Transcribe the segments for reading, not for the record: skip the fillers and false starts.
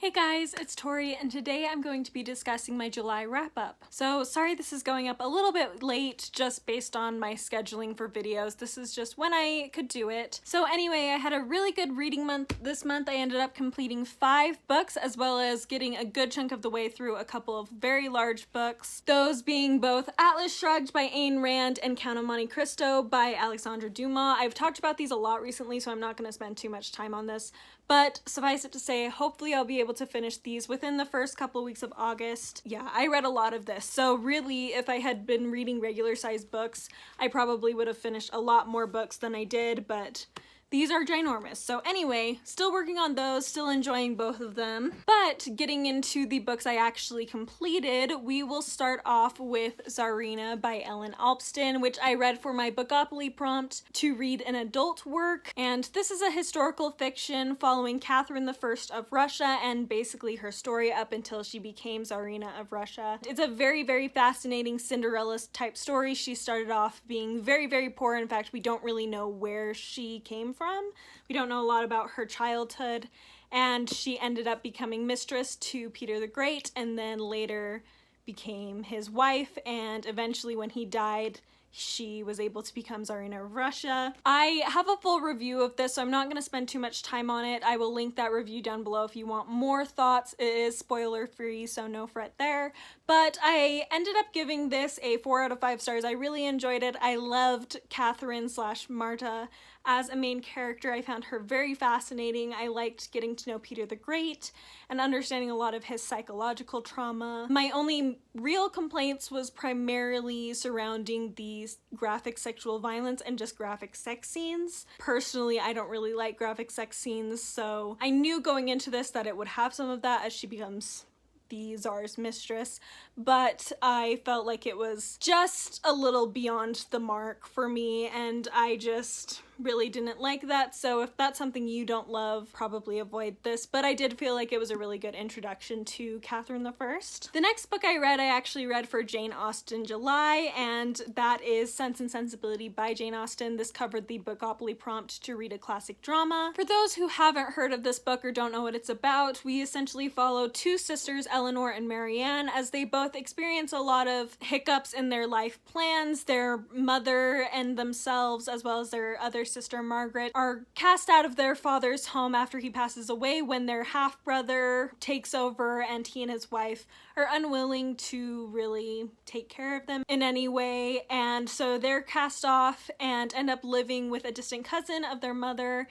Hey guys, it's Tori, and today I'm going to be discussing my July wrap-up. So sorry this is going up a little bit late just based on my scheduling for videos. This is just when I could do it. So anyway, I had a really good reading month this month. I ended up completing 5 books as well as getting a good chunk of the way through a couple of very large books. Those being both Atlas Shrugged by Ayn Rand and Count of Monte Cristo by Alexandre Dumas. I've talked about these a lot recently, so I'm not going to spend too much time on this. But suffice it to say, hopefully I'll be able to finish these within the first couple of weeks of August. Yeah, I read a lot of this, so really if I had been reading regular sized books, I probably would have finished a lot more books than I did, but these are ginormous. So anyway, still working on those, still enjoying both of them. But getting into the books I actually completed, we will start off with Zarina by Ellen Alpsten, which I read for my Bookopoly prompt to read an adult work. And this is a historical fiction following Catherine I of Russia and basically her story up until she became Tsarina of Russia. It's a very, very fascinating Cinderella type story. She started off being very, very poor. In fact, we don't really know where she came from. We don't know a lot about her childhood, and she ended up becoming mistress to Peter the Great and then later became his wife, and eventually when he died she was able to become Zarina of Russia. I have a full review of this, so I'm not going to spend too much time on it. I will link that review down below if you want more thoughts. It is spoiler free, so no fret there. But I ended up giving this a 4 out of 5 stars. I really enjoyed it. I loved Catherine / Marta as a main character. I found her very fascinating. I liked getting to know Peter the Great and understanding a lot of his psychological trauma. My only real complaints was primarily surrounding the graphic sexual violence and just graphic sex scenes. Personally, I don't really like graphic sex scenes, so I knew going into this that it would have some of that as she becomes the Tsar's mistress, but I felt like it was just a little beyond the mark for me, and I just really didn't like that. So if that's something you don't love, probably avoid this, but I did feel like it was a really good introduction to Catherine I. The next book I actually read for Jane Austen July, and that is Sense and Sensibility by Jane Austen. This covered the Bookopoly prompt to read a classic drama. For those who haven't heard of this book or don't know what it's about, we essentially follow 2 sisters, Eleanor and Marianne, as they both experience a lot of hiccups in their life plans. Their mother and themselves, as well as their other sister Margaret, are cast out of their father's home after he passes away when their half-brother takes over, and he and his wife are unwilling to really take care of them in any way, and so they're cast off and end up living with a distant cousin of their mother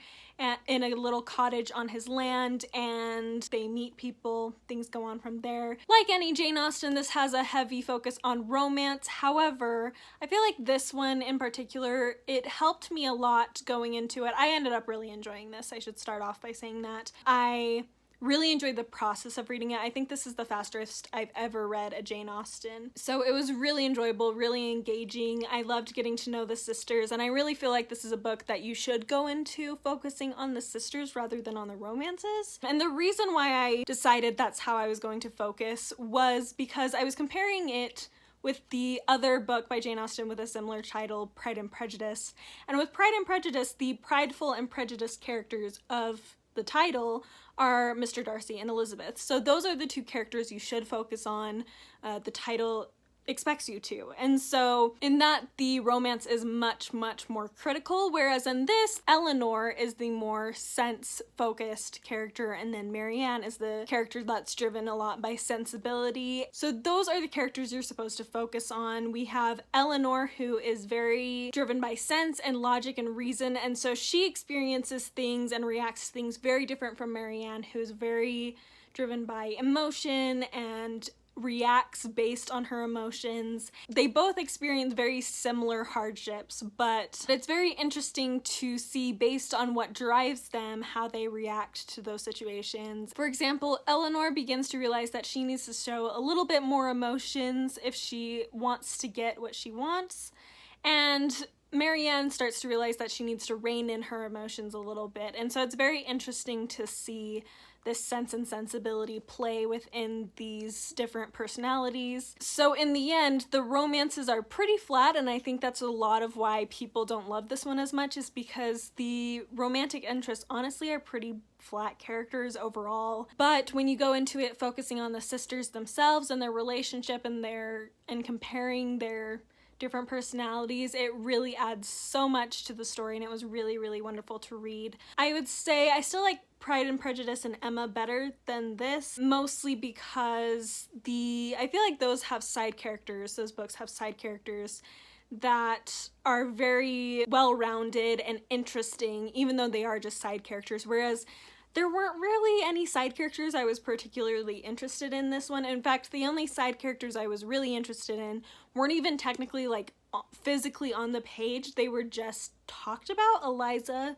in a little cottage on his land, and they meet people. Things go on from there. Like any Jane Austen, this has a heavy focus on romance. However, I feel like this one in particular, it helped me a lot going into it. I ended up really enjoying this. I should start off by saying that. I really enjoyed the process of reading it. I think this is the fastest I've ever read a Jane Austen. So it was really enjoyable, really engaging. I loved getting to know the sisters, and I really feel like this is a book that you should go into focusing on the sisters rather than on the romances. And the reason why I decided that's how I was going to focus was because I was comparing it with the other book by Jane Austen with a similar title, Pride and Prejudice. And with Pride and Prejudice, the prideful and prejudiced characters of the title are Mr. Darcy and Elizabeth. So those are the 2 characters you should focus on. The title expects you to. And so in that, the romance is much, much more critical, whereas in this, Eleanor is the more sense-focused character, and then Marianne is the character that's driven a lot by sensibility. So those are the characters you're supposed to focus on. We have Eleanor, who is very driven by sense and logic and reason, and so she experiences things and reacts to things very different from Marianne, who is very driven by emotion and reacts based on her emotions. They both experience very similar hardships, but it's very interesting to see based on what drives them how they react to those situations. For example, Eleanor begins to realize that she needs to show a little bit more emotions if she wants to get what she wants, and Marianne starts to realize that she needs to rein in her emotions a little bit. And so it's very interesting to see this Sense and Sensibility play within these different personalities. So in the end, the romances are pretty flat, and I think that's a lot of why people don't love this one as much, is because the romantic interests honestly are pretty flat characters overall. But when you go into it focusing on the sisters themselves and their relationship and comparing their different personalities, it really adds so much to the story, and it was really, really wonderful to read. I would say I still like Pride and Prejudice and Emma better than this, mostly because I feel like those books have side characters that are very well-rounded and interesting, even though they are just side characters, whereas there weren't really any side characters I was particularly interested in this one. In fact, the only side characters I was really interested in weren't even technically like physically on the page. They were just talked about. Eliza,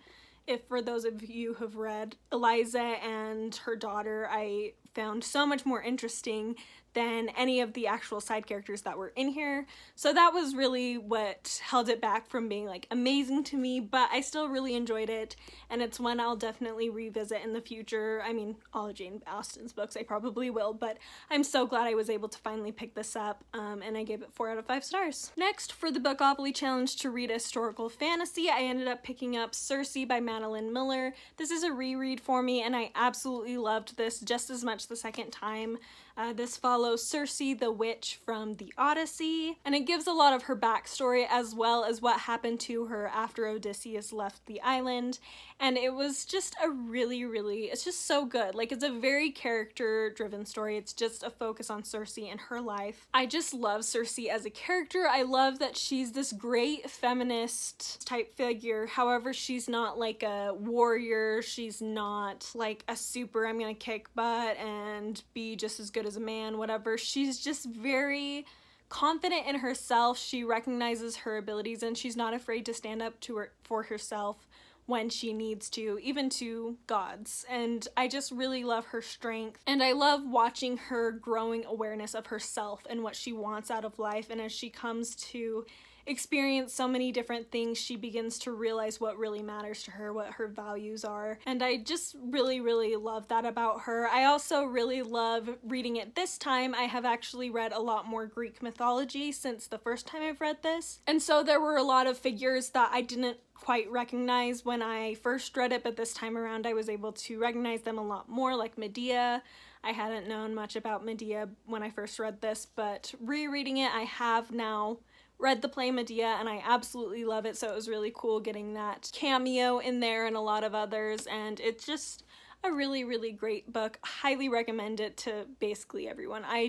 if for those of you who've read, Eliza and her daughter, I found so much more interesting than any of the actual side characters that were in here. So that was really what held it back from being like amazing to me, but I still really enjoyed it, and it's one I'll definitely revisit in the future. I mean, all of Jane Austen's books I probably will, but I'm so glad I was able to finally pick this up, and I gave it 4 out of 5 stars. Next, for the Bookopoly challenge to read a historical fantasy, I ended up picking up Circe by Madeline Miller. This is a reread for me, and I absolutely loved this just as much the second time. This follows Circe, the witch from the Odyssey, and it gives a lot of her backstory as well as what happened to her after Odysseus left the island, and it was just it's just so good. Like, it's a very character-driven story. It's just a focus on Circe and her life. I just love Circe as a character. I love that she's this great feminist type figure. However, she's not like a warrior. She's not like a super, I'm gonna kick butt and be just as good as a man, whatever. She's just very confident in herself. She recognizes her abilities, and she's not afraid to stand up for herself when she needs to, even to gods. And I just really love her strength, and I love watching her growing awareness of herself and what she wants out of life. And as she comes to experience so many different things, she begins to realize what really matters to her, what her values are. And I just really, really love that about her. I also really love reading it this time. I have actually read a lot more Greek mythology since the first time I've read this. And so there were a lot of figures that I didn't quite recognize when I first read it, but this time around I was able to recognize them a lot more, like Medea. I hadn't known much about Medea when I first read this, but rereading it, I have now read the play Medea, and I absolutely love it, so it was really cool getting that cameo in there and a lot of others, and it's just a really, really great book. Highly recommend it to basically everyone. I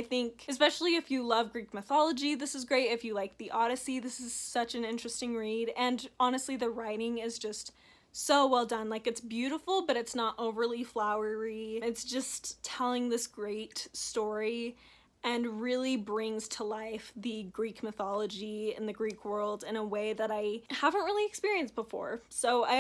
think, especially if you love Greek mythology, this is great. If you like the Odyssey, this is such an interesting read, and honestly, the writing is just so well done. Like, it's beautiful, but it's not overly flowery. It's just telling this great story and really brings to life the Greek mythology and the Greek world in a way that I haven't really experienced before. So I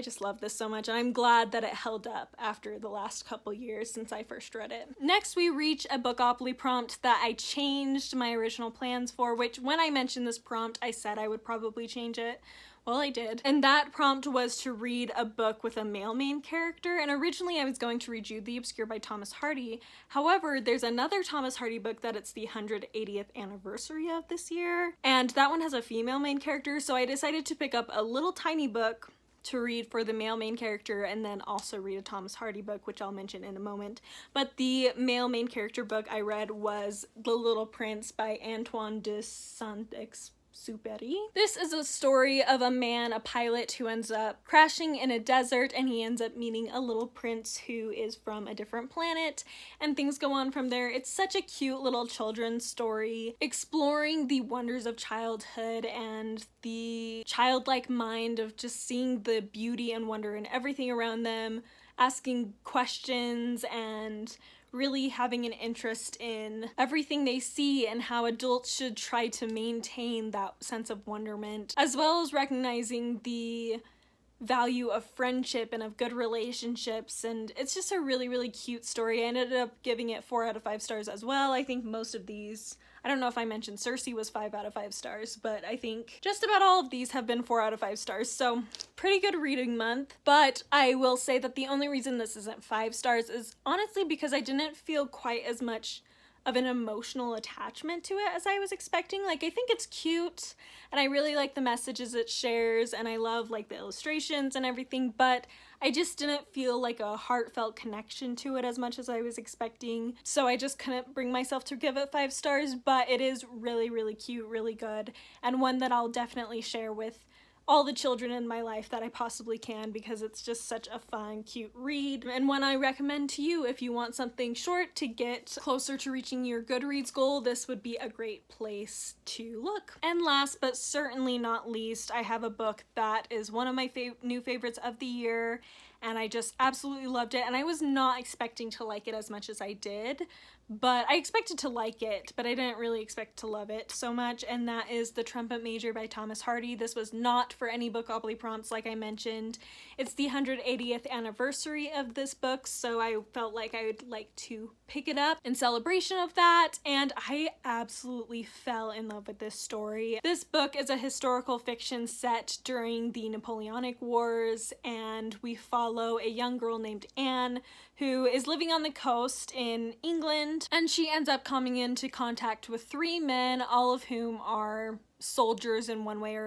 just love this so much, and I'm glad that it held up after the last couple years since I first read it. Next, we reach a Bookopoly prompt that I changed my original plans for, which when I mentioned this prompt, I said I would probably change it. Well, I did. And that prompt was to read a book with a male main character, and originally I was going to read You the Obscure by Thomas Hardy. However, there's another Thomas Hardy book that it's the 180th anniversary of this year, and that one has a female main character, so I decided to pick up a little tiny book to read for the male main character and then also read a Thomas Hardy book, which I'll mention in a moment. But the male main character book I read was The Little Prince by Antoine de Saint-Exupéry. This is a story of a man, a pilot, who ends up crashing in a desert, and he ends up meeting a little prince who is from a different planet, and things go on from there. It's such a cute little children's story, exploring the wonders of childhood and the childlike mind of just seeing the beauty and wonder in everything around them, asking questions, and really having an interest in everything they see and how adults should try to maintain that sense of wonderment, as well as recognizing the value of friendship and of good relationships. And it's just a really, really cute story. I ended up giving it 4 out of 5 stars as well. I think most of these I don't know if I mentioned Circe was 5 out of 5 stars, but I think just about all of these have been 4 out of 5 stars, so pretty good reading month. But I will say that the only reason this isn't 5 stars is honestly because I didn't feel quite as much of an emotional attachment to it as I was expecting. Like, I think it's cute and I really like the messages it shares and I love like the illustrations and everything, but I just didn't feel like a heartfelt connection to it as much as I was expecting. So I just couldn't bring myself to give it 5 stars, but it is really, really cute, really good, and one that I'll definitely share with all the children in my life that I possibly can because it's just such a fun, cute read, and one I recommend to you if you want something short to get closer to reaching your Goodreads goal. This would be a great place to look. And last but certainly not least, I have a book that is one of my new favorites of the year, and I just absolutely loved it, and I was not expecting to like it as much as I did, but I expected to like it, but I didn't really expect to love it so much, and that is The Trumpet Major by Thomas Hardy. This was not for any Bookology prompts, like I mentioned. It's the 180th anniversary of this book, so I felt like I would like to pick it up in celebration of that, and I absolutely fell in love with this story. This book is a historical fiction set during the Napoleonic Wars, and we follow a young girl named Anne who is living on the coast in England, and she ends up coming into contact with 3 men, all of whom are soldiers in one way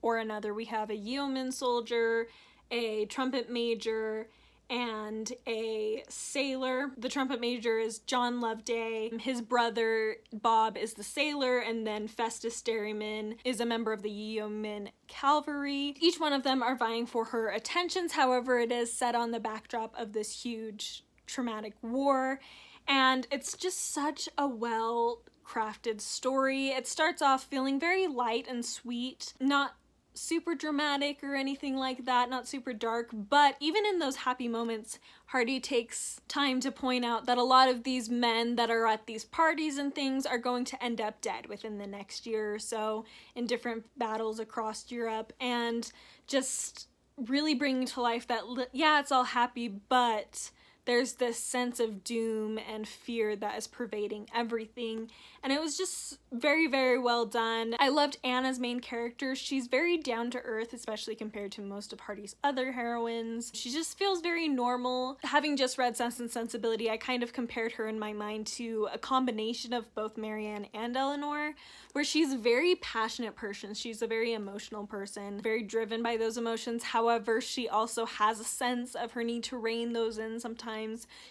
or another. We have a yeoman soldier, a trumpet major, and a sailor. The trumpet major is John Loveday. His brother Bob is the sailor, and then Festus Derriman is a member of the yeoman cavalry. Each one of them are vying for her attentions. However, it is set on the backdrop of this huge traumatic war, and it's just such a well-crafted story. It starts off feeling very light and sweet, not super dramatic or anything like that, not super dark, but even in those happy moments, Hardy takes time to point out that a lot of these men that are at these parties and things are going to end up dead within the next year or so in different battles across Europe, and just really bringing to life that, yeah, it's all happy, but there's this sense of doom and fear that is pervading everything, and it was just very, very well done. I loved Anna's main character. She's very down to earth, especially compared to most of Hardy's other heroines. She just feels very normal. Having just read Sense and Sensibility, I kind of compared her in my mind to a combination of both Marianne and Eleanor, where she's a very passionate person. She's a very emotional person, very driven by those emotions. However, she also has a sense of her need to rein those in sometimes.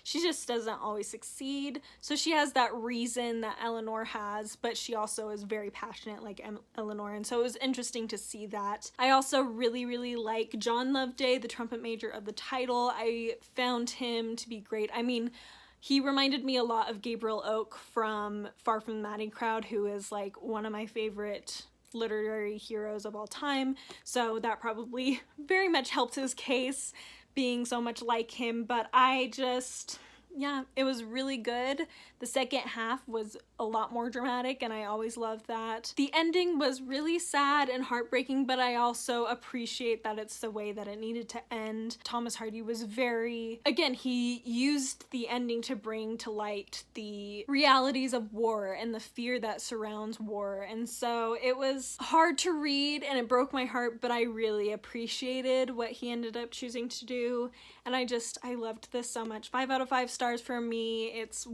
She just doesn't always succeed. So she has that reason that Eleanor has, but she also is very passionate like Eleanor, and so it was interesting to see that. I also really, really like John Loveday, the trumpet major of the title. I found him to be great. I mean, he reminded me a lot of Gabriel Oak from Far From the Madding Crowd, who is like one of my favorite literary heroes of all time, so that probably very much helped his case, being so much like him. But yeah, it was really good. The second half was a lot more dramatic, and I always loved that. The ending was really sad and heartbreaking, but I also appreciate that it's the way that it needed to end. Thomas Hardy was again, he used the ending to bring to light the realities of war and the fear that surrounds war, and so it was hard to read and it broke my heart, but I really appreciated what he ended up choosing to do, and I loved this so much. 5 out of 5 stars for me. It's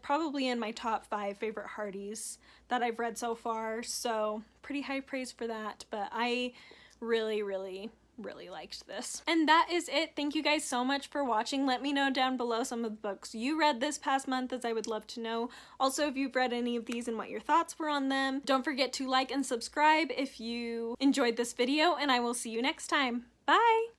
probably in my top 5 favorite Hardys that I've read so far, so pretty high praise for that, but I really, really, really liked this. And that is it. Thank you guys so much for watching. Let me know down below some of the books you read this past month, as I would love to know. Also, if you've read any of these and what your thoughts were on them. Don't forget to like and subscribe if you enjoyed this video, and I will see you next time. Bye!